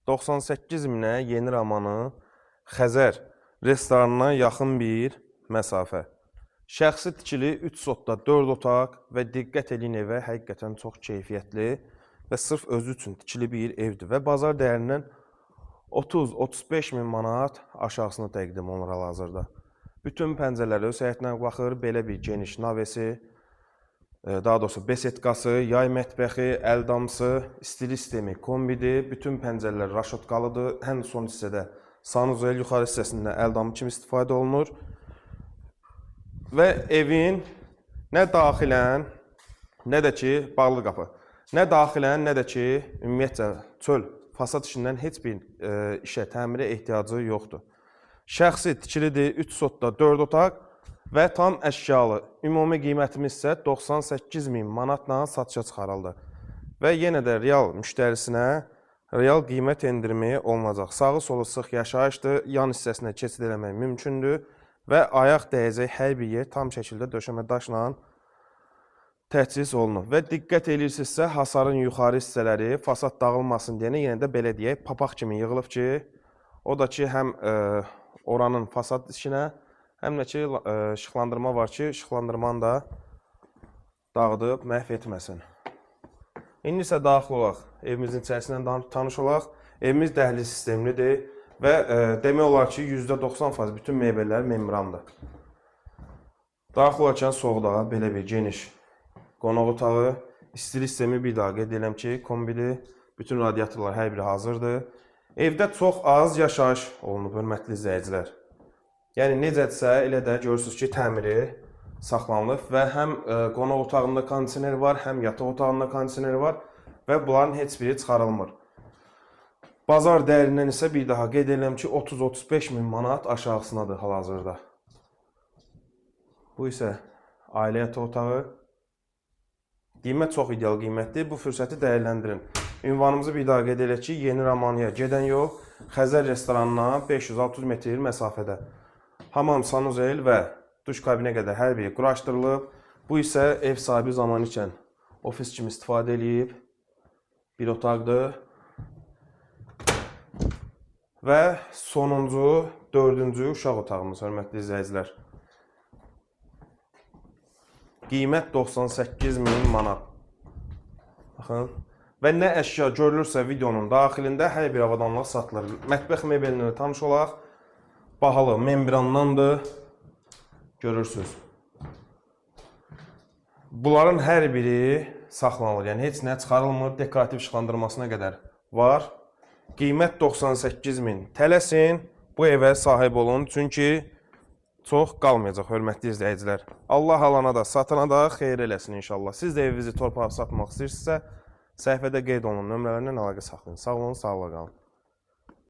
98 minə Yeni Romanın Xəzər restoranına yaxın bir məsafə. Şəxsi tikili 3 sotda 4 otaq və diqqət edin evə həqiqətən çox keyfiyyətli və sırf özü üçün tikili bir evdir və bazar dəyərindən 30-35 min manat aşağısını təqdim olunur hal-hazırda. Bütün pəncərələri öz həyətinə baxır, belə bir geniş navesi, daha doğrusu besetkası, yay mətbəxi, əldamsı, istili sistemi, kombidir. Bütün pəncərələr raşotkalıdır. Ən son hissədə sanuzel, yuxarı hissəsində əldamı kimi istifadə olunur. Və evin nə daxilən, nə də ki, bağlı qapı, nə daxilən, nə də ki, ümumiyyətcə çöl, fasad işindən heç bir işə, təmirə ehtiyacı yoxdur. Şəxsi tikilidir, 3 sotda 4 otaq və tam əşyalı. Ümumi qiymətimiz isə 98 min manatla satışa çıxarıldı. Və yenə də real müştərisinə real qiymət endirimi olunacaq. Sağı solu sıx yaşayışdır, yan hissəsinə keçid eləmək mümkündür və ayaq dəyəcək hər bir yer tam şəkildə döşəmə daşla təchiz olunur. Və diqqət edirsinizsə, hasarın yuxarı hissələri fasad dağılmasın deyənə yenə də belə deyək, papaq kimi yığılıb ki, o da ki, həm oranın fasad işinə, həm də ki, işıqlandırma var ki, işıqlandırmanı da dağıdıb məhv etməsin. İndi isə daxil olaq, evimizin içərisindən tanış olaq. Evimiz dəhliz sistemlidir və demək olar ki, %90% bütün mebellər membrandır. Daxil olarkən soğudağa belə bir geniş qonaq otağı, istili sistemi bir daha qeyd edirəm ki, kombidir, bütün radiatorlar hər biri hazırdır. Evdə çox az yaşayış olunub, hörmətli izləyicilər. Yəni, necədirsə, elə də görürsünüz ki, təmiri saxlanılıb və həm qonaq otağında kondisioneri var, həm yataq otağında kondisioneri var və bunların heç biri çıxarılmır. Bazar dəyərindən isə bir daha qeyd edirəm ki, 30-35 min manat aşağısındadır hal-hazırda. Bu isə ailə yataq otağı. Qiymət çox ideal qiymətdir. Bu fürsəti dəyərləndirin. Ünvanımızı bir daha qeyd edək ki, Yeni Romaniya gedən yol Xəzər restoranına 500-600 metr məsafədə. Hamam, sanuzel və duş kabinə qədər hər biri quraşdırılıb. Bu isə ev sahibi zaman ikən ofis kimi istifadə edib bir otaqdır. Və sonuncu, 4-cü uşaq otağımız, hörmətli izləyicilər. Qiymət 98 min manat. Baxın. Və nə əşya görülürsə videonun daxilində hər bir avadanlıq satılır. Mətbəx mebelini tanış olaq. Bahalı membrandandır. Görürsünüz. Bunların hər biri saxlanılır. Yəni, heç nə çıxarılmır. Dekorativ işıqlandırmasına qədər var. Qiymət 98 min. Tələsin, bu evə sahib olun. Çünki çox qalmayacaq, hörmətli izləyicilər. Allah alana da, satana da xeyir eləsin inşallah. Siz də evinizi torpağa satmaq istəyirsinizsə, səhifədə qeyd olunan nömrələrlə əlaqə saxlayın. Sağ olun, sağlıqla qalın.